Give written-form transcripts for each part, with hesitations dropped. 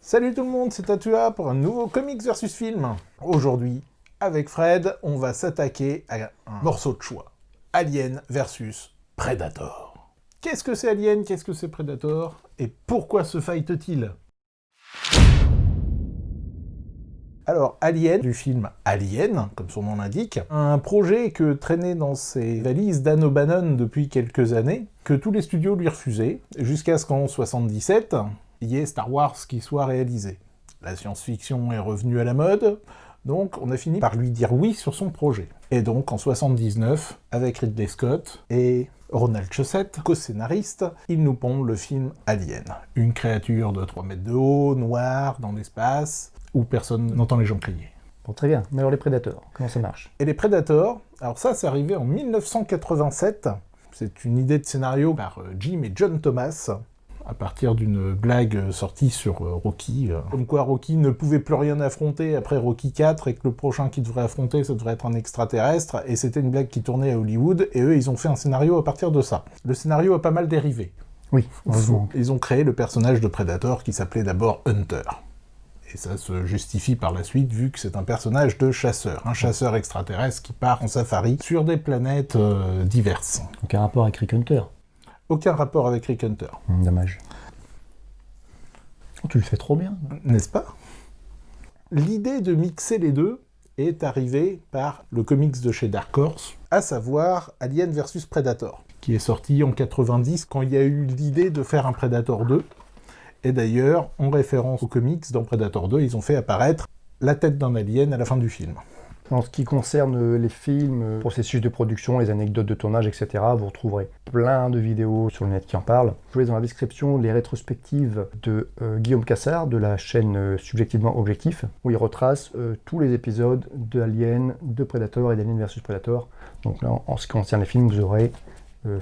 Salut tout le monde, c'est Tatua pour un nouveau Comics versus Film. Aujourd'hui, avec Fred, on va s'attaquer à un morceau de choix. Alien versus Predator. Qu'est-ce que c'est Alien? Qu'est-ce que c'est Predator? Et pourquoi se fight-t-il? Alors, Alien, du film Alien, comme son nom l'indique, un projet que traînait dans ses valises Dan O'Bannon depuis quelques années, que tous les studios lui refusaient, jusqu'à ce qu'en 77, il y ait Star Wars qui soit réalisé. La science-fiction est revenue à la mode, donc on a fini par lui dire oui sur son projet. Et donc en 79, avec Ridley Scott et Ronald Shusett, co-scénariste, ils nous pondent le film Alien. Une créature de 3 mètres de haut, noire, dans l'espace, où personne n'entend les gens crier. Bon, très bien. Mais alors les Predators, comment ça marche? Et les Predators, alors ça, c'est arrivé en 1987. C'est une idée de scénario par Jim et John Thomas, à partir d'une blague sortie sur Rocky. Comme quoi Rocky ne pouvait plus rien affronter après Rocky 4 et que le prochain qu'il devrait affronter, ça devrait être un extraterrestre. Et c'était une blague qui tournait à Hollywood, et eux, ils ont fait un scénario à partir de ça. Le scénario a pas mal dérivé. Oui, heureusement. Ils ont créé le personnage de Predator qui s'appelait d'abord Hunter. Et ça se justifie par la suite, vu que c'est un personnage de chasseur. Un chasseur extraterrestre qui part en safari sur des planètes diverses. Aucun rapport avec Rick Hunter. Aucun rapport avec Rick Hunter. Dommage. Oh, tu le fais trop bien. N'est-ce pas? L'idée de mixer les deux est arrivée par le comics de chez Dark Horse, à savoir Alien vs Predator, qui est sorti en 90 quand il y a eu l'idée de faire un Predator 2. Et d'ailleurs, en référence aux comics, dans Predator 2, ils ont fait apparaître la tête d'un alien à la fin du film. En ce qui concerne les films, processus de production, les anecdotes de tournage, etc., vous retrouverez plein de vidéos sur le net qui en parlent. Je vous laisse dans la description les rétrospectives de Guillaume Cassard, de la chaîne Subjectivement Objectif, où il retrace tous les épisodes de Alien, de Predator et d'Alien vs Predator. Donc là, en ce qui concerne les films, vous aurez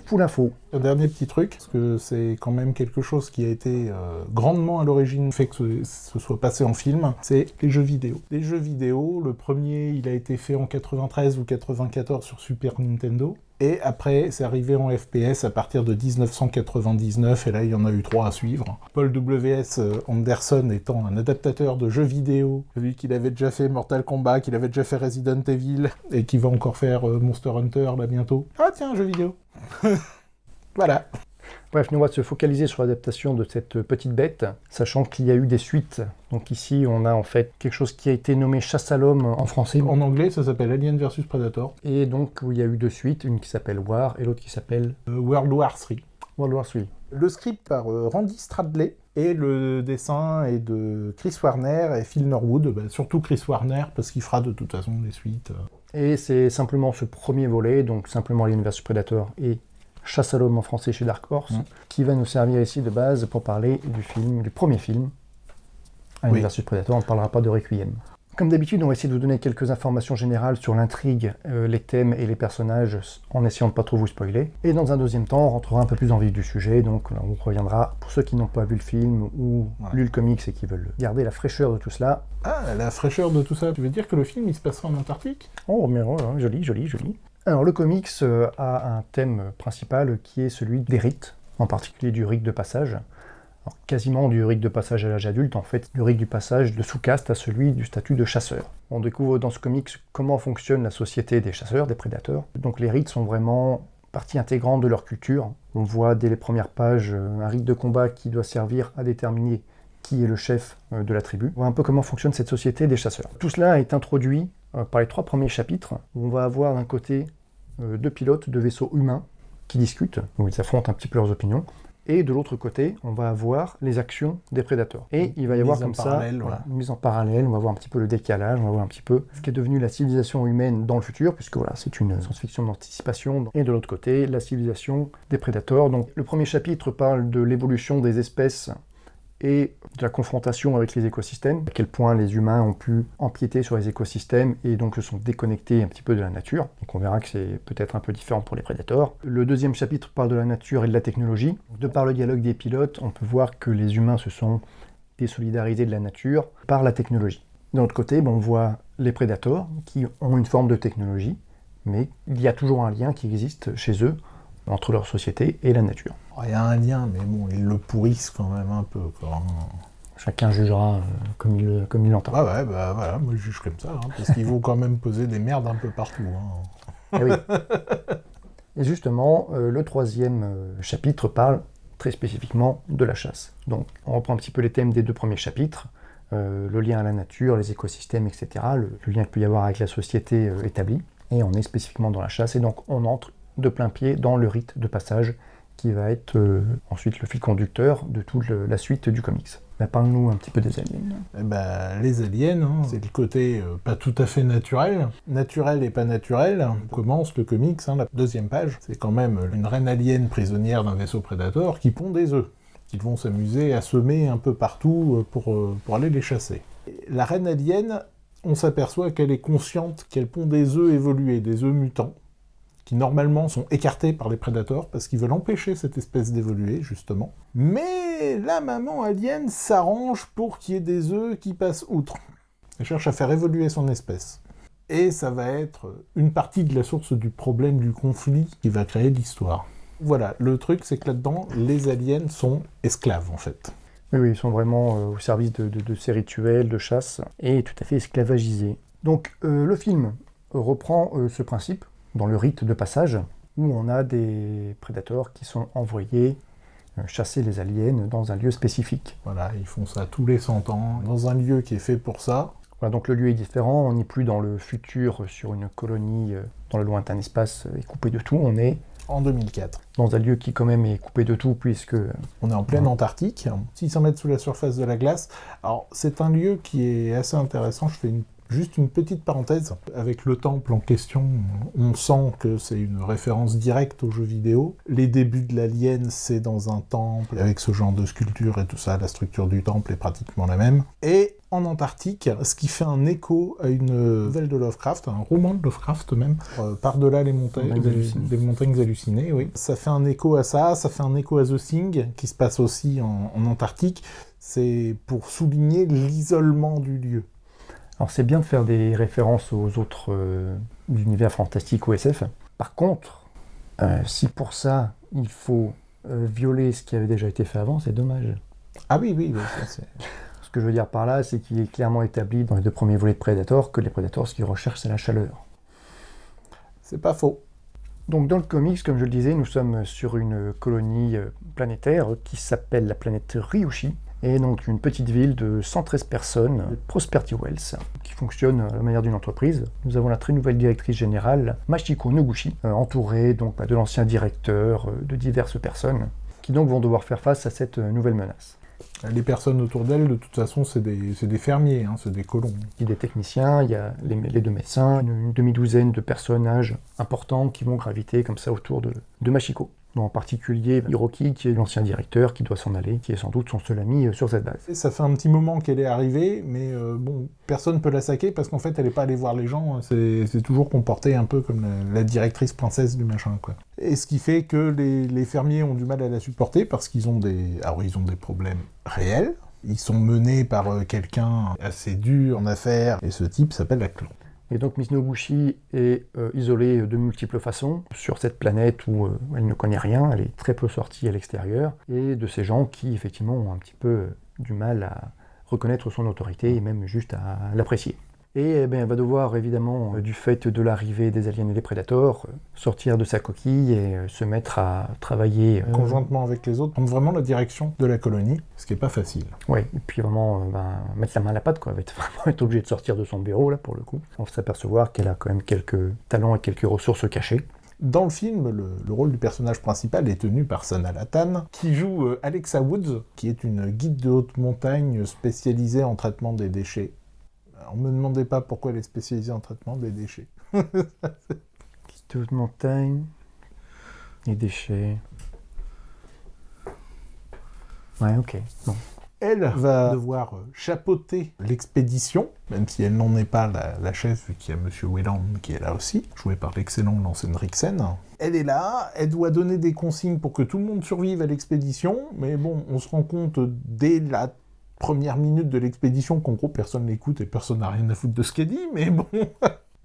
full info. Un dernier petit truc, parce que c'est quand même quelque chose qui a été grandement à l'origine fait que ce soit passé en film, c'est les jeux vidéo. Les jeux vidéo, le premier, il a été fait en 93 ou 94 sur Super Nintendo, et après, c'est arrivé en FPS à partir de 1999, et là, il y en a eu 3 à suivre. Paul W.S. Anderson étant un adaptateur de jeux vidéo, vu qu'il avait déjà fait Mortal Kombat, qu'il avait déjà fait Resident Evil, et qu'il va encore faire Monster Hunter, là, bientôt. Ah tiens, un jeu vidéo. Voilà. Bref, nous on va se focaliser sur l'adaptation de cette petite bête, sachant qu'il y a eu des suites. Donc ici, on a en fait quelque chose qui a été nommé Chasse à l'homme en français. En anglais, ça s'appelle Alien vs Predator. Et donc, il y a eu 2 suites, une qui s'appelle War et l'autre qui s'appelle World War 3. World War 3. Le script par Randy Stradley, et le dessin est de Chris Warner et Phil Norwood, surtout Chris Warner, parce qu'il fera de toute façon des suites. Et c'est simplement ce premier volet, donc simplement Alien vs Predator et Chasse à l'homme en français chez Dark Horse, qui va nous servir ici de base pour parler du film, du premier film, Alien vs Predator. On ne parlera pas de Requiem. Comme d'habitude, on va essayer de vous donner quelques informations générales sur l'intrigue, les thèmes et les personnages, en essayant de ne pas trop vous spoiler. Et dans un deuxième temps, on rentrera un peu plus en vif du sujet, donc là, on reviendra, pour ceux qui n'ont pas vu le film ou lu le comics et qui veulent garder la fraîcheur de tout cela. Ah, la fraîcheur de tout ça, tu veux dire que le film, il se passera en Antarctique? Oh, mais oh, joli, joli, joli. Alors, le comics a un thème principal qui est celui des rites, en particulier du rite de passage. Alors, quasiment du rite de passage à l'âge adulte, en fait, du rite du passage de sous-caste à celui du statut de chasseur. On découvre dans ce comics comment fonctionne la société des chasseurs, des prédateurs. Donc les rites sont vraiment partie intégrante de leur culture. On voit dès les premières pages un rite de combat qui doit servir à déterminer qui est le chef de la tribu. On voit un peu comment fonctionne cette société des chasseurs. Tout cela est introduit par les 3 premiers chapitres, où on va avoir d'un côté 2 pilotes de vaisseaux humains qui discutent, où ils affrontent un petit peu leurs opinions. Et de l'autre côté, on va avoir les actions des prédateurs. Et il va y avoir comme ça une mise en parallèle, on va voir un petit peu le décalage, on va voir un petit peu ce qui est devenu la civilisation humaine dans le futur, puisque voilà, c'est une science-fiction d'anticipation. Et de l'autre côté, la civilisation des prédateurs. Donc le premier chapitre parle de l'évolution des espèces et de la confrontation avec les écosystèmes, à quel point les humains ont pu empiéter sur les écosystèmes et donc se sont déconnectés un petit peu de la nature. Donc on verra que c'est peut-être un peu différent pour les prédateurs. Le deuxième chapitre parle de la nature et de la technologie. De par le dialogue des pilotes, on peut voir que les humains se sont désolidarisés de la nature par la technologie. D'un autre côté, on voit les prédateurs qui ont une forme de technologie, mais il y a toujours un lien qui existe chez eux entre leur société et la nature. Il y a un lien, mais bon, ils le pourrissent quand même un peu, quoi. Chacun jugera comme il l'entend. Ah ouais, bah voilà, moi je juge comme ça, hein, parce qu'ils vont quand même poser des merdes un peu partout. Hein. Eh oui. Et justement, le troisième chapitre parle très spécifiquement de la chasse. Donc, on reprend un petit peu les thèmes des deux premiers chapitres, le lien à la nature, les écosystèmes, etc., le lien qu'il peut y avoir avec la société établie, et on est spécifiquement dans la chasse, et donc on entre de plein pied dans le rite de passage qui va être ensuite le fil conducteur de toute la suite du comics. Bah, parle-nous un petit peu des aliens. Eh ben, les aliens, hein, c'est le côté pas tout à fait naturel. Naturel et pas naturel. On commence le comics, hein, la deuxième page. C'est quand même une reine alien prisonnière d'un vaisseau Predator qui pond des œufs, qu'ils vont s'amuser à semer un peu partout pour aller les chasser. La reine alien, on s'aperçoit qu'elle est consciente qu'elle pond des œufs évolués, des œufs mutants, qui normalement sont écartés par les prédateurs parce qu'ils veulent empêcher cette espèce d'évoluer, justement. Mais la maman alien s'arrange pour qu'il y ait des œufs qui passent outre. Elle cherche à faire évoluer son espèce. Et ça va être une partie de la source du problème du conflit qui va créer l'histoire. Voilà, le truc c'est que là-dedans, les aliens sont esclaves en fait. Oui, ils sont vraiment au service de ces rituels de chasse et tout à fait esclavagisés. Donc le film reprend ce principe dans le rite de passage, où on a des prédateurs qui sont envoyés chasser les aliens dans un lieu spécifique. Voilà, ils font ça tous les 100 ans, dans un lieu qui est fait pour ça. Voilà, donc le lieu est différent, on n'est plus dans le futur, sur une colonie dans le lointain espace et coupé de tout, on est en 2004. Dans un lieu qui quand même est coupé de tout, puisque... On est en pleine Antarctique, 600 mètres sous la surface de la glace. Alors, c'est un lieu qui est assez intéressant, je fais juste une petite parenthèse. Avec le temple en question, on sent que c'est une référence directe aux jeux vidéo. Les débuts de l'Alien, c'est dans un temple, avec ce genre de sculpture et tout ça, la structure du temple est pratiquement la même. Et en Antarctique, ce qui fait un écho à une nouvelle de Lovecraft, un roman de Lovecraft même, par-delà les montagnes hallucinées, oui. Ça fait un écho à ça fait un écho à The Thing, qui se passe aussi en Antarctique. C'est pour souligner l'isolement du lieu. Alors c'est bien de faire des références aux autres univers fantastiques ou SF. Par contre, si pour ça, il faut violer ce qui avait déjà été fait avant, c'est dommage. Ah oui, ça c'est... Ce que je veux dire par là, c'est qu'il est clairement établi dans les deux premiers volets de Predator que les Predators, ce qu'ils recherchent, c'est la chaleur. C'est pas faux. Donc dans le comics, comme je le disais, nous sommes sur une colonie planétaire qui s'appelle la planète Ryushi, et donc une petite ville de 113 personnes, Prosperity Wells, qui fonctionne à la manière d'une entreprise. Nous avons la très nouvelle directrice générale, Machiko Noguchi, entourée donc de l'ancien directeur, de diverses personnes, qui donc vont devoir faire face à cette nouvelle menace. Les personnes autour d'elle, de toute façon, c'est des fermiers, hein, c'est des colons. Il y a des techniciens, il y a les deux médecins, une demi-douzaine de personnages importants qui vont graviter comme ça autour de Machiko. En particulier Hiroki, qui est l'ancien directeur, qui doit s'en aller, qui est sans doute son seul ami sur cette base. Ça fait un petit moment qu'elle est arrivée, mais bon, personne ne peut la saquer parce qu'en fait, elle n'est pas allée voir les gens. C'est toujours comporté un peu comme la directrice princesse du machin, quoi. Et ce qui fait que les fermiers ont du mal à la supporter parce qu'ils ont des problèmes réels. Ils sont menés par quelqu'un assez dur en affaires, et ce type s'appelle la clan. Et donc Miss Noguchi est isolée de multiples façons sur cette planète où elle ne connaît rien, elle est très peu sortie à l'extérieur, et de ces gens qui effectivement ont un petit peu du mal à reconnaître son autorité et même juste à l'apprécier. Et elle va devoir évidemment, du fait de l'arrivée des aliens et des prédateurs, sortir de sa coquille et se mettre à travailler conjointement avec les autres, prendre vraiment la direction de la colonie, ce qui n'est pas facile. Oui, et puis vraiment mettre la main à la pâte, quoi. Elle va vraiment être obligée de sortir de son bureau, là, pour le coup. On va s'apercevoir qu'elle a quand même quelques talents et quelques ressources cachées. Dans le film, le rôle du personnage principal est tenu par Sana Latan, qui joue Alexa Woods, qui est une guide de haute montagne spécialisée en traitement des déchets. On me demandait pas pourquoi elle est spécialisée en traitement des déchets. Guide de haute montagne, les déchets... Ouais, ok, bon. Elle va devoir chapeauter l'expédition, même si elle n'en est pas la chef, vu qu'il y a Monsieur Whelan qui est là aussi, joué par l'excellent Lance Henriksen. Elle est là, elle doit donner des consignes pour que tout le monde survive à l'expédition, mais bon, on se rend compte dès la première minute de l'expédition qu'en gros personne l'écoute et personne n'a rien à foutre de ce qu'elle dit, mais bon...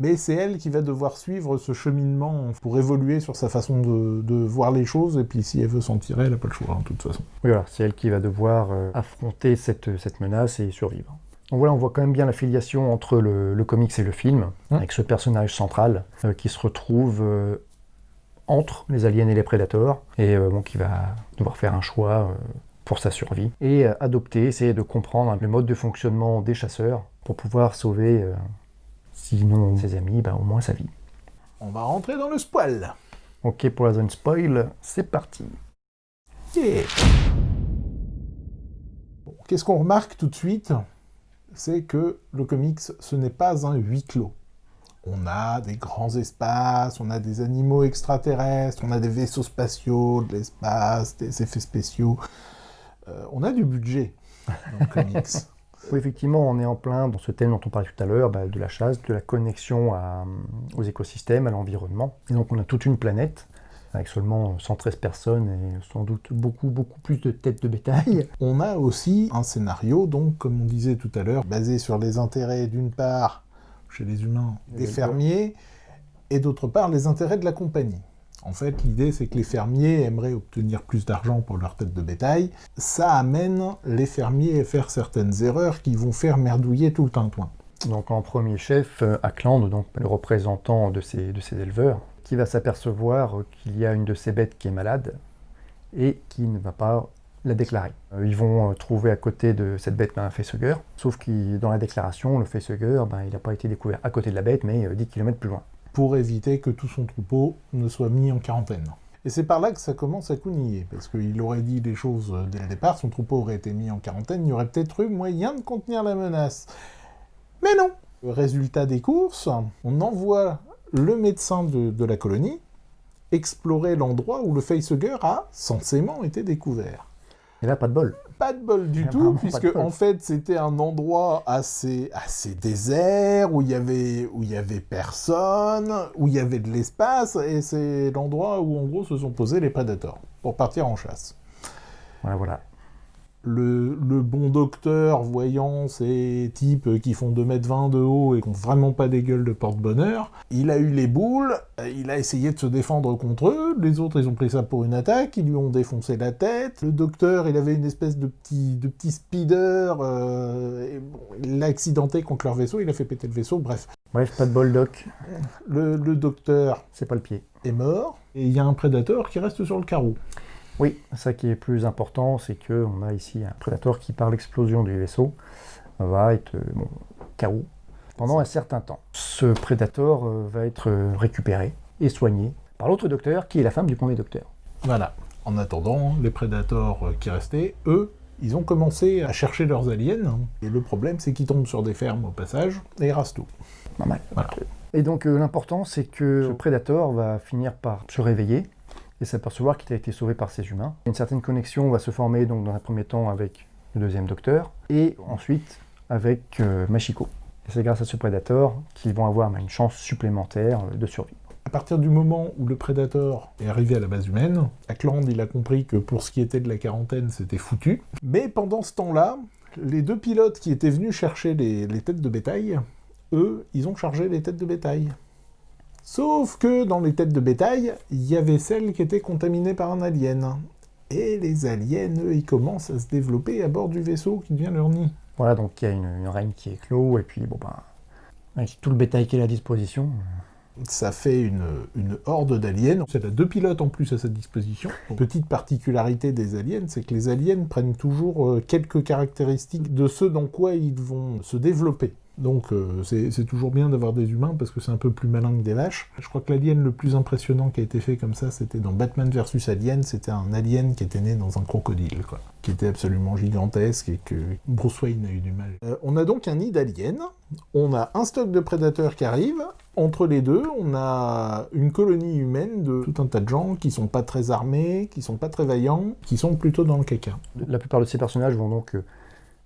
Mais c'est elle qui va devoir suivre ce cheminement pour évoluer sur sa façon de voir les choses, et puis si elle veut s'en tirer, elle n'a pas le choix, de toute façon. Oui, voilà, c'est elle qui va devoir affronter cette menace et survivre. Donc voilà, on voit quand même bien la filiation entre le comics et le film, avec ce personnage central qui se retrouve entre les aliens et les prédateurs, et qui va devoir faire un choix pour sa survie, et essayer de comprendre le mode de fonctionnement des chasseurs pour pouvoir sauver, sinon ses amis, au moins sa vie. On va rentrer dans le spoil. Ok, pour la zone spoil, c'est parti. Yeah. Bon, qu'est-ce qu'on remarque tout de suite? C'est que le comics, ce n'est pas un huis clos. On a des grands espaces, on a des animaux extraterrestres, on a des vaisseaux spatiaux, de l'espace, des effets spéciaux. On a du budget dans le comics. Oui, effectivement, on est en plein dans ce thème dont on parlait tout à l'heure, de la chasse, de la connexion aux écosystèmes, à l'environnement. Et donc on a toute une planète, avec seulement 113 personnes et sans doute beaucoup plus de têtes de bétail. On a aussi un scénario, donc, comme on disait tout à l'heure, basé sur les intérêts, d'une part, chez les humains, des fermiers, et d'autre part, les intérêts de la compagnie. En fait, l'idée, c'est que les fermiers aimeraient obtenir plus d'argent pour leur tête de bétail. Ça amène les fermiers à faire certaines erreurs qui vont faire merdouiller tout le tintouin. Donc en premier chef, Ackland, donc le représentant de ces éleveurs, qui va s'apercevoir qu'il y a une de ces bêtes qui est malade et qui ne va pas la déclarer. Ils vont trouver à côté de cette bête un facehugger, sauf que dans la déclaration, le facehugger, il n'a pas été découvert à côté de la bête, mais 10 km plus loin. Pour éviter que tout son troupeau ne soit mis en quarantaine. Et c'est par là que ça commence à cougniller, parce qu'il aurait dit les choses dès le départ, son troupeau aurait été mis en quarantaine, il y aurait peut-être eu moyen de contenir la menace. Mais non! Le résultat des courses, on envoie le médecin de la colonie explorer l'endroit où le facehugger a censément été découvert. Et là, pas de bol. Pas de bol du tout, puisque en fait c'était un endroit assez désert, où il y avait personne, où il y avait de l'espace, et c'est l'endroit où en gros se sont posés les prédateurs, pour partir en chasse. Voilà. Le bon docteur, voyant ces types qui font 2,20 m de haut et qui n'ont vraiment pas des gueules de porte-bonheur, il a eu les boules, il a essayé de se défendre contre eux, les autres ils ont pris ça pour une attaque, ils lui ont défoncé la tête, le docteur il avait une espèce de petit speeder, il l'a accidenté contre leur vaisseau, il a fait péter le vaisseau, bref. Bref, pas de bol, Doc. Le docteur c'est pas le pied. Est mort, et il y a un prédateur qui reste sur le carreau. Oui, ça qui est plus important, c'est qu'on a ici un prédateur qui, par l'explosion du vaisseau, va être KO pendant un certain temps. Ce prédateur va être récupéré et soigné par l'autre docteur, qui est la femme du premier docteur. Voilà. En attendant, les prédateurs qui restaient, eux, ils ont commencé à chercher leurs aliens, et le problème, c'est qu'ils tombent sur des fermes au passage, et ils rasent tout. Normal. Voilà. Et donc, l'important, c'est que ce prédateur va finir par se réveiller, et s'apercevoir qu'il a été sauvé par ces humains. Une certaine connexion va se former donc dans un premier temps avec le deuxième docteur, et ensuite avec Machiko. Et c'est grâce à ce prédateur qu'ils vont avoir une chance supplémentaire de survie. À partir du moment où le prédateur est arrivé à la base humaine, Ackland il a compris que pour ce qui était de la quarantaine, c'était foutu. Mais pendant ce temps-là, les deux pilotes qui étaient venus chercher les têtes de bétail, eux, ils ont chargé les têtes de bétail. Sauf que dans les têtes de bétail, il y avait celles qui étaient contaminées par un alien. Et les aliens, eux, ils commencent à se développer à bord du vaisseau qui devient leur nid. Voilà, donc il y a une reine qui éclot, et puis avec tout le bétail qui est à disposition. Ça fait une horde d'aliens. Elle a deux pilotes en plus à sa disposition. Petite particularité des aliens, c'est que les aliens prennent toujours quelques caractéristiques de ce dans quoi ils vont se développer. Donc c'est toujours bien d'avoir des humains parce que c'est un peu plus malin que des vaches. Je crois que l'alien le plus impressionnant qui a été fait comme ça, c'était dans Batman vs Alien. C'était un alien qui était né dans un crocodile, quoi, qui était absolument gigantesque et que Bruce Wayne a eu du mal. On a donc un nid d'aliens, on a un stock de prédateurs qui arrive. Entre les deux, on a une colonie humaine de tout un tas de gens qui sont pas très armés, qui sont pas très vaillants, qui sont plutôt dans le caca. La plupart de ces personnages vont donc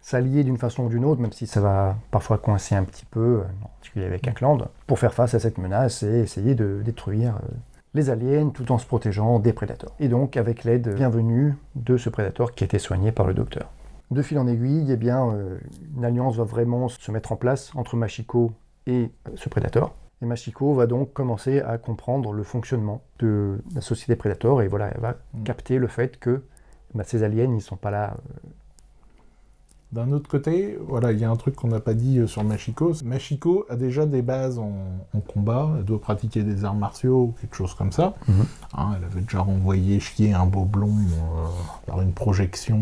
s'allier d'une façon ou d'une autre, même si ça va parfois coincer un petit peu, en particulier avec Ackland, pour faire face à cette menace et essayer de détruire les aliens tout en se protégeant des prédateurs. Et donc avec l'aide bienvenue de ce prédateur qui a été soigné par le docteur. De fil en aiguille, une alliance va vraiment se mettre en place entre Machiko et ce prédateur. Et Machiko va donc commencer à comprendre le fonctionnement de la société Predator, et voilà, elle va capter le fait que ces aliens, ils sont pas là. D'un autre côté, voilà, il y a un truc qu'on n'a pas dit sur Machiko. Machiko a déjà des bases en combat, elle doit pratiquer des arts martiaux ou quelque chose comme ça. Elle avait déjà renvoyé chier un beau blond par une projection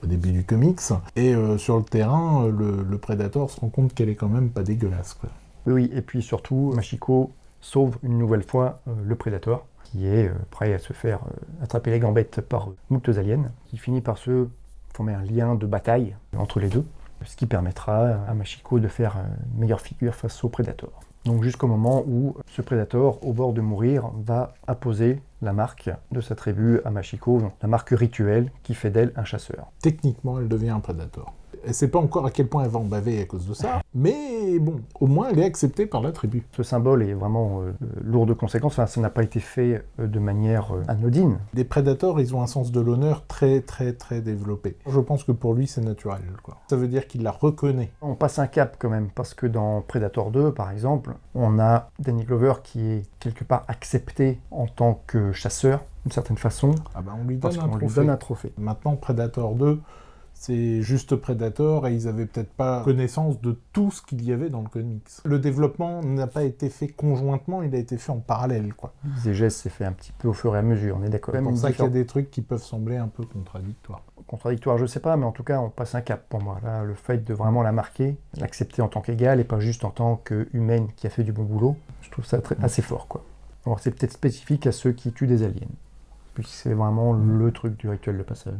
au début du comics. Et sur le terrain, le Predator se rend compte qu'elle est quand même pas dégueulasse, quoi. Oui, et puis surtout, Machiko sauve une nouvelle fois le Predator, qui est prêt à se faire attraper les gambettes par moultes aliens, qui finit par se former un lien de bataille entre les deux, ce qui permettra à Machiko de faire une meilleure figure face au Predator. Donc jusqu'au moment où ce Predator, au bord de mourir, va apposer la marque de sa tribu à Machiko, donc la marque rituelle qui fait d'elle un chasseur. Techniquement, elle devient un Predator. Elle sait pas encore à quel point elle va en baver à cause de ça, mais bon, au moins elle est acceptée par la tribu. Ce symbole est vraiment lourd de conséquences, enfin, ça n'a pas été fait de manière anodine. Les Predators, ils ont un sens de l'honneur très très très développé. Je pense que pour lui, c'est naturel, quoi. Ça veut dire qu'il la reconnaît. On passe un cap quand même, parce que dans Predator 2, par exemple, on a Danny Glover qui est quelque part accepté en tant que chasseur, d'une certaine façon, Ah bah on lui parce donne qu'on lui donne un trophée. Maintenant, Predator 2, c'est juste Predator et ils avaient peut-être pas connaissance de tout ce qu'il y avait dans le comics. Le développement n'a pas été fait conjointement, il a été fait en parallèle, quoi. Les gestes, c'est fait un petit peu au fur et à mesure, on est d'accord. C'est pour ça qu'il y a des trucs qui peuvent sembler un peu contradictoires. Contradictoire, je sais pas, mais en tout cas, on passe un cap pour moi. Là, le fait de vraiment la marquer, l'accepter en tant qu'égale et pas juste en tant qu'humaine qui a fait du bon boulot, je trouve ça assez fort, quoi. Alors, c'est peut-être spécifique à ceux qui tuent des aliens, puisque c'est vraiment le truc du rituel de passage.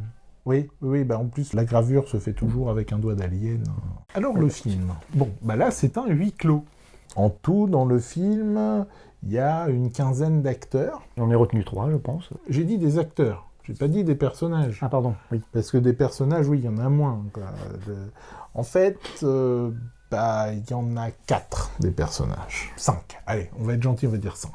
Oui, bah en plus, la gravure se fait toujours avec un doigt d'alien. Alors, le film. Bon, bah là, c'est un huis clos. En tout, dans le film, il y a une quinzaine d'acteurs. J'en ai retenu 3, je pense. J'ai dit des acteurs, j'ai pas dit des personnages. Ah, pardon, oui. Parce que des personnages, oui, il y en a moins, quoi. En fait, il y en a 4 des personnages. 5. Allez, on va être gentil, on va dire 5.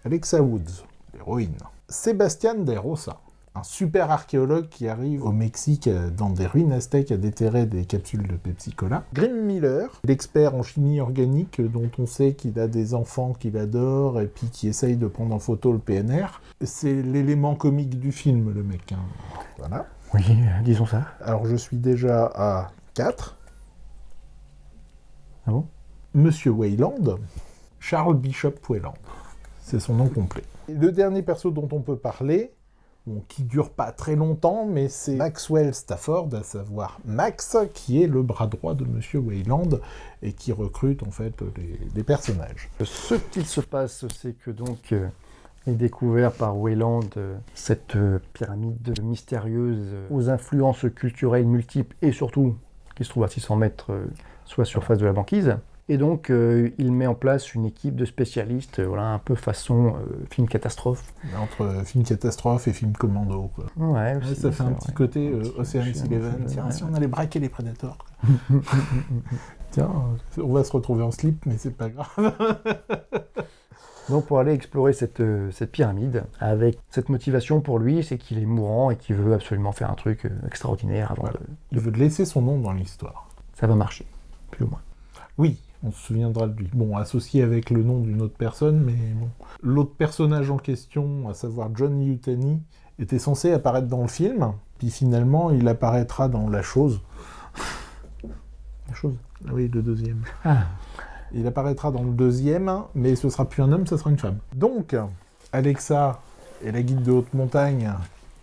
Alexa Woods, l'héroïne. Sébastien De Rosa, un super archéologue qui arrive au Mexique dans des ruines aztèques à déterrer des capsules de Pepsi-Cola. Grim Miller, l'expert en chimie organique dont on sait qu'il a des enfants qu'il adore et puis qui essaye de prendre en photo le PNR. C'est l'élément comique du film, le mec. Hein. Voilà. Oui, disons ça. Alors je suis déjà à 4. Ah bon ? Monsieur Wayland, Charles Bishop Wayland. C'est son nom complet. Et le dernier perso dont on peut parler, qui dure pas très longtemps, mais c'est Maxwell Stafford, à savoir Max, qui est le bras droit de Monsieur Wayland et qui recrute en fait les personnages. Ce qu'il se passe, c'est que donc est découvert par Wayland cette pyramide mystérieuse aux influences culturelles multiples et surtout qui se trouve à 600 mètres sous la surface de la banquise. Et donc, il met en place une équipe de spécialistes, un peu façon film catastrophe. Entre film catastrophe et film commando, quoi. Ouais, aussi, ça fait un petit côté Ocean's Eleven. Tiens, si on allait braquer les Predators. Tiens, on va se retrouver en slip, mais c'est pas grave. Donc, pour aller explorer cette pyramide, avec cette motivation pour lui, c'est qu'il est mourant et qu'il veut absolument faire un truc extraordinaire avant de... Il veut laisser son nom dans l'histoire. Ça va marcher, plus ou moins. Oui, on se souviendra de lui. Bon, associé avec le nom d'une autre personne, mais bon. L'autre personnage en question, à savoir John Yutani, était censé apparaître dans le film, puis finalement, il apparaîtra dans La Chose. La Chose ? Oui, le deuxième. Ah. Il apparaîtra dans le deuxième, mais ce sera plus un homme, ce sera une femme. Donc, Alexa est la guide de haute montagne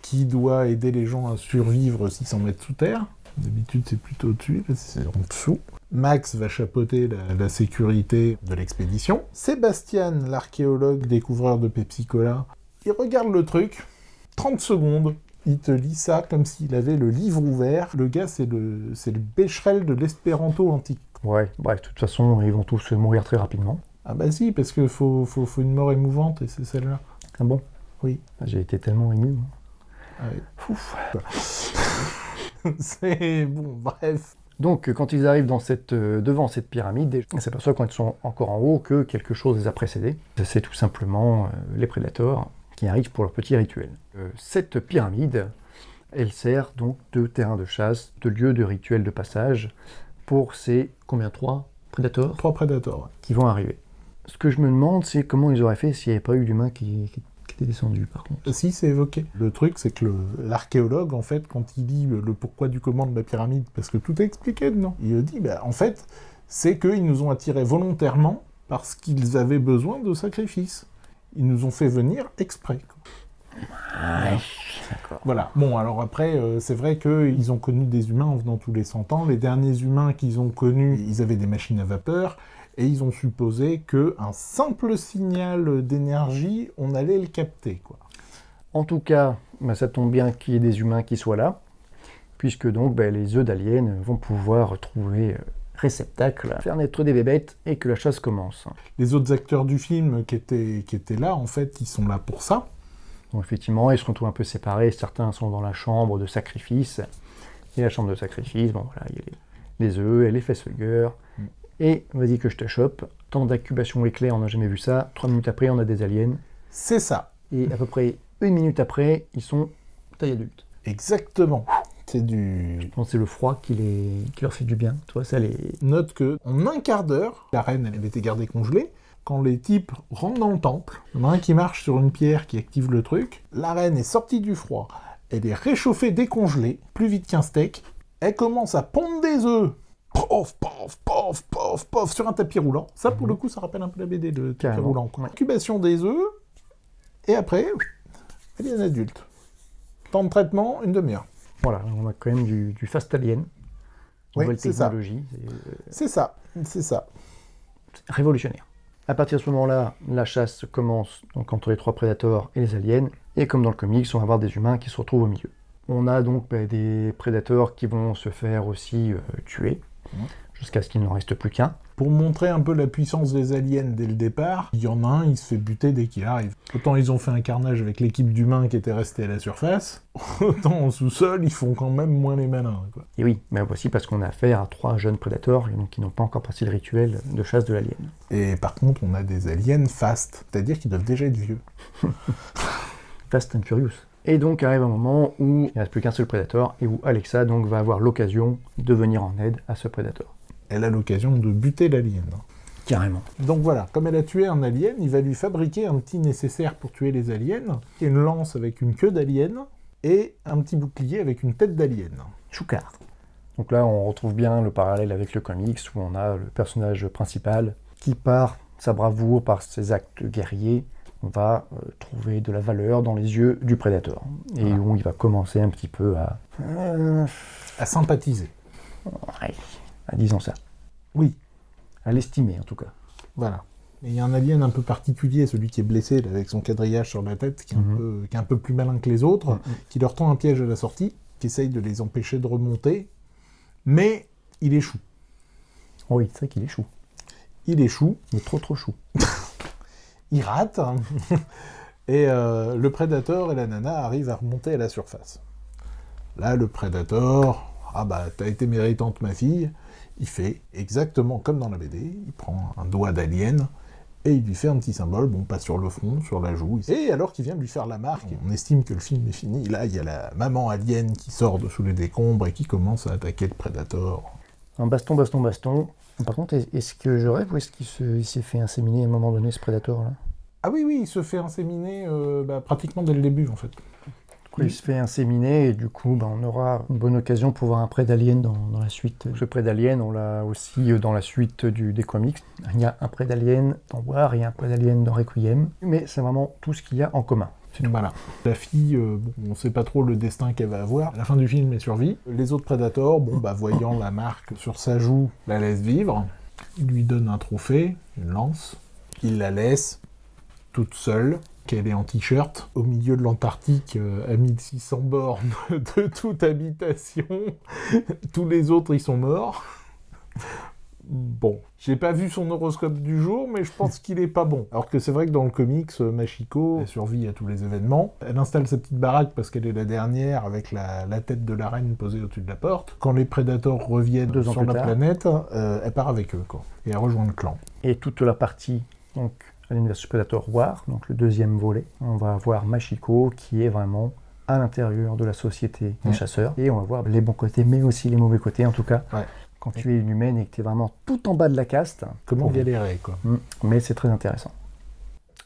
qui doit aider les gens à survivre 600 mètres sous terre. D'habitude, c'est plutôt au-dessus, là, c'est en dessous. Max va chapeauter la sécurité de l'expédition. Sébastien, l'archéologue découvreur de Pepsi-Cola, il regarde le truc, 30 secondes, il te lit ça comme s'il avait le livre ouvert. Le gars, c'est le Becherel de l'espéranto antique. Ouais, bref, de toute façon, ils vont tous mourir très rapidement. Ah bah si, parce qu'il faut une mort émouvante, et c'est celle-là. Ah bon ? Oui. J'ai été tellement ému. Moi. Ah oui. Ouf. C'est... bon, bref. Donc, quand ils arrivent devant cette pyramide, on s'aperçoit quand ils sont encore en haut que quelque chose les a précédés. C'est tout simplement les Predators qui arrivent pour leur petit rituel. Cette pyramide, elle sert donc de terrain de chasse, de lieu de rituel de passage pour ces, 3 Predators ? 3 Predators. Qui vont arriver. Ce que je me demande, c'est comment ils auraient fait s'il n'y avait pas eu d'humains qui étaient descendus, par contre. Si, c'est évoqué. Le truc, c'est que l'archéologue, en fait, quand il dit le pourquoi du comment de la pyramide, parce que tout est expliqué dedans, il dit, en fait, c'est qu'ils nous ont attirés volontairement parce qu'ils avaient besoin de sacrifices. Ils nous ont fait venir exprès. Ouais, d'accord. Voilà. Bon, alors après, c'est vrai qu'ils ont connu des humains en venant tous les 100 ans. Les derniers humains qu'ils ont connus, ils avaient des machines à vapeur, et ils ont supposé qu'un simple signal d'énergie, on allait le capter, quoi. En tout cas, ça tombe bien qu'il y ait des humains qui soient là, puisque donc les œufs d'aliens vont pouvoir trouver réceptacle, faire naître des bébêtes, et que la chasse commence. Les autres acteurs du film qui étaient là, en fait, ils sont là pour ça. Donc effectivement, ils se retrouvent un peu séparés. Certains sont dans la chambre de sacrifice. Et la chambre de sacrifice, bon voilà, il y a les œufs et les facehuggers. Et vas-y que je te chope. Temps d'incubation éclair, on n'a jamais vu ça. 3 minutes après, on a des aliens. C'est ça. Et à peu près 1 minute après, ils sont taille adulte. Exactement. C'est du... Je pense que c'est le froid qui leur fait du bien. Toi, ça les... Note que en un quart d'heure, la reine, elle avait été gardée congelée. Quand les types rentrent dans le temple, il y en a un qui marche sur une pierre qui active le truc. La reine est sortie du froid. Elle est réchauffée, décongelée, plus vite qu'un steak. Elle commence à pondre des œufs. Pof, pof, pof, pof, pof, sur un tapis roulant. Ça, pour le coup, ça rappelle un peu la BD, le tapis Carrément. roulant. Incubation des œufs. Et après, elle est un adulte. Temps de traitement, 1 demi-heure. Voilà, on a quand même du fast alien. Oui, Nouvelle c'est ça. technologie. C'est ça, c'est ça. C'est révolutionnaire. À partir de ce moment-là, la chasse commence donc entre les 3 prédateurs et les aliens. Et comme dans le comics, on va avoir des humains qui se retrouvent au milieu. On a donc des prédateurs qui vont se faire aussi tuer, jusqu'à ce qu'il n'en reste plus qu'un. Pour montrer un peu la puissance des aliens dès le départ, il y en a un, il se fait buter dès qu'il arrive. Autant ils ont fait un carnage avec l'équipe d'humains qui était restée à la surface, autant en sous-sol, ils font quand même moins les malins, quoi. Et oui, mais aussi parce qu'on a affaire à 3 jeunes prédateurs donc, qui n'ont pas encore passé le rituel de chasse de l'alien. Et par contre, on a des aliens fast, c'est-à-dire qu'ils doivent déjà être vieux. Fast and Furious. Et donc arrive un moment où il ne reste plus qu'un seul prédateur et où Alexa donc va avoir l'occasion de venir en aide à ce prédateur. Elle a l'occasion de buter l'alien. Carrément. Donc voilà, comme elle a tué un alien, il va lui fabriquer un petit nécessaire pour tuer les aliens, une lance avec une queue d'alien et un petit bouclier avec une tête d'alien. Choucard. Donc là, on retrouve bien le parallèle avec le comics où on a le personnage principal qui, par sa bravoure, par ses actes guerriers, va trouver de la valeur dans les yeux du prédateur. Et où il va commencer un petit peu à sympathiser. Ouais, disons ça. Oui. À l'estimer, en tout cas. Voilà. Et il y a un alien un peu particulier, celui qui est blessé, là, avec son quadrillage sur la tête, qui est un peu plus malin que les autres, qui leur tend un piège à la sortie, qui essaye de les empêcher de remonter, mais il échoue. Oui, c'est vrai qu'il échoue. Il échoue. Il est trop chou. Il rate, et le prédateur et la nana arrivent à remonter à la surface. Là, le prédateur, t'as été méritante ma fille, il fait exactement comme dans la BD, il prend un doigt d'alien, et il lui fait un petit symbole, bon, pas sur le front, sur la joue, et alors qu'il vient de lui faire la marque, on estime que le film est fini, là, il y a la maman alien qui sort de sous les décombres et qui commence à attaquer le prédateur. Un baston. Par contre, est-ce que je rêve ou est-ce qu'il s'est fait inséminer à un moment donné, ce prédateur-là ? Ah oui, il se fait inséminer pratiquement dès le début, en fait. Il se fait inséminer et du coup, on aura une bonne occasion pour voir un prêt d'alien dans la suite. Ce prêt d'alien, on l'a aussi dans la suite des comics. Il y a un prêt d'alien dans War, il y a un prêt d'alien dans Requiem, mais c'est vraiment tout ce qu'il y a en commun. Voilà. La fille, on ne sait pas trop le destin qu'elle va avoir. À la fin du film, elle survit. Les autres prédateurs, voyant la marque sur sa joue, la laissent vivre. Il lui donne un trophée, une lance. Il la laisse toute seule, qu'elle est en t-shirt, au milieu de l'Antarctique, à 1600 bornes de toute habitation. Tous les autres, ils sont morts. Bon, j'ai pas vu son horoscope du jour, mais je pense qu'il est pas bon. Alors que c'est vrai que dans le comics, Machiko, elle survit à tous les événements. Elle installe sa petite baraque parce qu'elle est la dernière, avec la tête de la reine posée au-dessus de la porte. Quand les prédateurs reviennent sur la planète, elle part avec eux, quoi. Et elle rejoint le clan. Et toute la partie, donc, Alien vs Predator War, donc le deuxième volet, on va voir Machiko qui est vraiment à l'intérieur de la société des chasseurs. Et on va voir les bons côtés, mais aussi les mauvais côtés, en tout cas. Ouais. quand tu es une humaine et que tu es vraiment tout en bas de la caste. Comment galérer, quoi. Mais c'est très intéressant.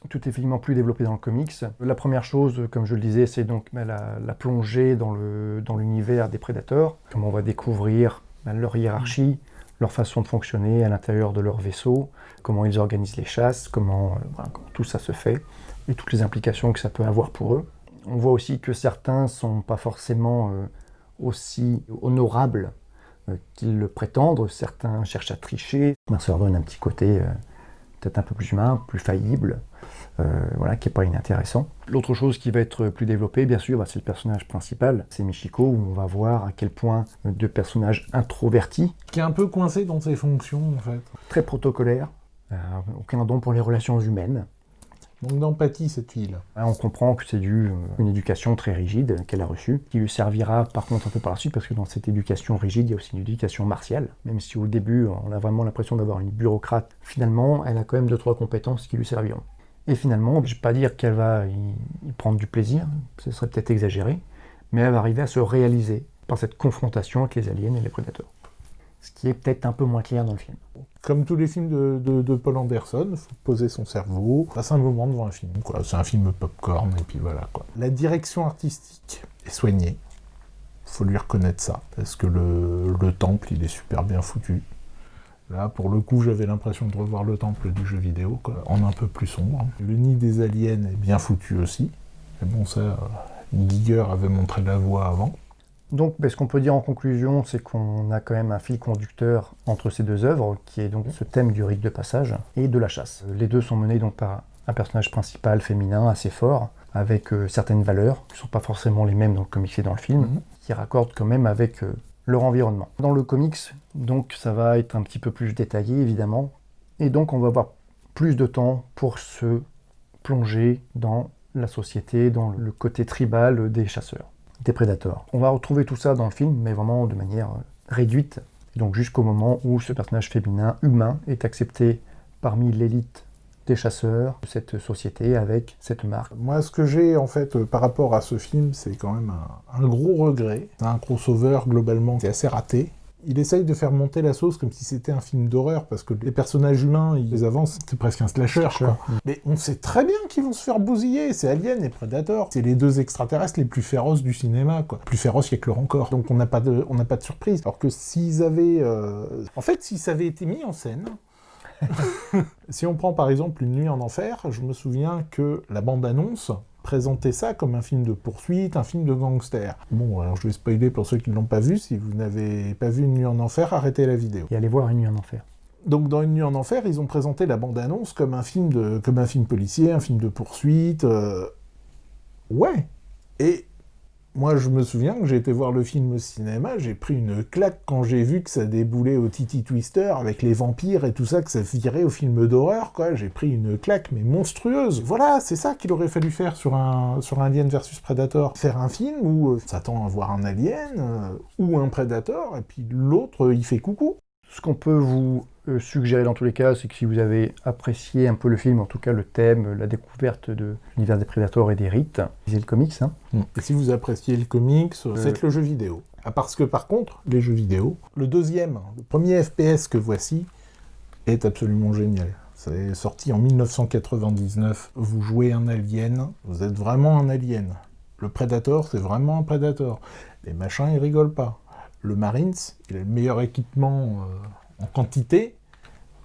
Tout est effectivement plus développé dans le comics. La première chose, comme je le disais, c'est donc la plongée dans l'univers des prédateurs. Comment on va découvrir leur hiérarchie, leur façon de fonctionner à l'intérieur de leur vaisseau, comment ils organisent les chasses, comment tout ça se fait, et toutes les implications que ça peut avoir pour eux. On voit aussi que certains ne sont pas forcément aussi honorables qu'ils le prétendent. Certains cherchent à tricher. Mercer donne un petit côté peut-être un peu plus humain, plus faillible, qui n'est pas inintéressant. L'autre chose qui va être plus développée, bien sûr, c'est le personnage principal, c'est Michiko, où on va voir à quel point deux personnages introvertis, qui est un peu coincé dans ses fonctions, en fait. Très protocolaires, aucun don pour les relations humaines. Manque d'empathie, cette fille-là. On comprend que c'est dû à une éducation très rigide qu'elle a reçue, qui lui servira par contre un peu par la suite, parce que dans cette éducation rigide, il y a aussi une éducation martiale. Même si au début, on a vraiment l'impression d'avoir une bureaucrate, finalement, elle a quand même 2-3 compétences qui lui serviront. Et finalement, je ne vais pas dire qu'elle va y prendre du plaisir, ce serait peut-être exagéré, mais elle va arriver à se réaliser par cette confrontation avec les aliens et les prédateurs. Ce qui est peut-être un peu moins clair dans le film. Comme tous les films de Paul Anderson, il faut poser son cerveau, passer un moment devant un film, quoi. C'est un film popcorn, et puis voilà, quoi. La direction artistique est soignée, faut lui reconnaître ça, parce que le temple, il est super bien foutu. Là, pour le coup, j'avais l'impression de revoir le temple du jeu vidéo, quoi, en un peu plus sombre. Le nid des aliens est bien foutu aussi. Mais bon, ça, Giger avait montré la voie avant. Donc, ce qu'on peut dire en conclusion, c'est qu'on a quand même un fil conducteur entre ces deux œuvres, qui est donc ce thème du rite de passage et de la chasse. Les deux sont menés donc par un personnage principal féminin assez fort, avec certaines valeurs, qui ne sont pas forcément les mêmes dans le comics et dans le film, qui raccordent quand même avec leur environnement. Dans le comics, donc, ça va être un petit peu plus détaillé, évidemment, et donc on va avoir plus de temps pour se plonger dans la société, dans le côté tribal des chasseurs, des prédateurs. On va retrouver tout ça dans le film, mais vraiment de manière réduite, donc jusqu'au moment où ce personnage féminin humain est accepté parmi l'élite des chasseurs de cette société avec cette marque. Moi, ce que j'ai, en fait, par rapport à ce film, c'est quand même un gros regret. C'est un crossover, globalement, qui est assez raté. Il essaye de faire monter la sauce comme si c'était un film d'horreur, parce que les personnages humains, ils les avancent, c'est presque un slasher, quoi. Mais on sait très bien qu'ils vont se faire bousiller, c'est Alien et Predator. C'est les deux extraterrestres les plus féroces du cinéma, quoi. Plus féroces qu'il y a que leur encore. Donc on n'a pas de surprise. Alors que s'ils avaient... En fait, si ça avait été mis en scène... Si on prend par exemple Une nuit en enfer, je me souviens que la bande-annonce présentait ça comme un film de poursuite, un film de gangster. Bon, alors je vais spoiler pour ceux qui ne l'ont pas vu. Si vous n'avez pas vu Une nuit en enfer, arrêtez la vidéo. Et allez voir Une nuit en enfer. Donc dans Une nuit en enfer, ils ont présenté la bande-annonce comme un film policier, un film de poursuite. Ouais. Et moi, je me souviens que j'ai été voir le film au cinéma, j'ai pris une claque quand j'ai vu que ça déboulait au Titi Twister avec les vampires et tout ça, que ça virait au film d'horreur, quoi. J'ai pris une claque, mais monstrueuse. Voilà, c'est ça qu'il aurait fallu faire sur Alien vs Predator. Faire un film où s'attend à voir un alien ou un Predator, et puis l'autre, il fait coucou. Ce qu'on peut vous suggérer dans tous les cas, c'est que si vous avez apprécié un peu le film, en tout cas le thème, la découverte de l'univers des prédateurs et des rites, lisez le comics. Et si vous appréciez le comics, faites le jeu vidéo. Parce que par contre, les jeux vidéo, le premier FPS que voici est absolument génial. C'est sorti en 1999. Vous jouez un alien, vous êtes vraiment un alien. Le Predator, c'est vraiment un Predator. Les machins, ils rigolent pas. Le Marines, il a le meilleur équipement en quantité.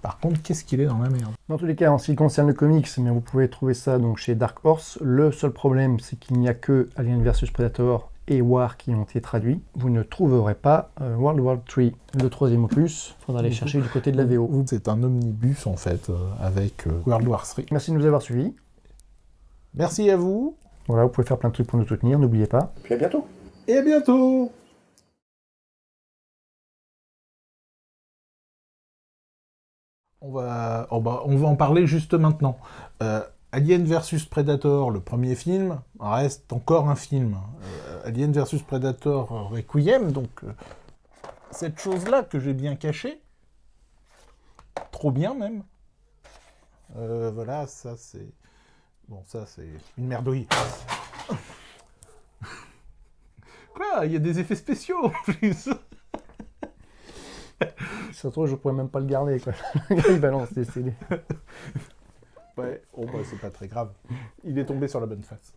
Par contre, qu'est-ce qu'il est dans la merde. Dans tous les cas, en ce qui concerne le comics, mais vous pouvez trouver ça donc chez Dark Horse. Le seul problème, c'est qu'il n'y a que Alien vs Predator et War qui ont été traduits. Vous ne trouverez pas World War 3, le troisième opus. Il faudra aller chercher du côté de la VO. C'est un omnibus, en fait, avec World War 3. Merci de nous avoir suivis. Merci à vous. Voilà, vous pouvez faire plein de trucs pour nous soutenir, n'oubliez pas. Puis à bientôt. Et à bientôt. On va en parler juste maintenant. Alien vs Predator, le premier film, reste encore un film. Alien vs Predator Requiem, donc cette chose-là que j'ai bien cachée, trop bien même. Voilà, ça c'est... Bon, ça c'est une merdouille. Quoi? Il y a des effets spéciaux en plus. Ça se trouve, je pourrais même pas le garder, quoi. Le gars, il balance des CD. Ouais, oh bah c'est pas très grave. Il est tombé sur la bonne face.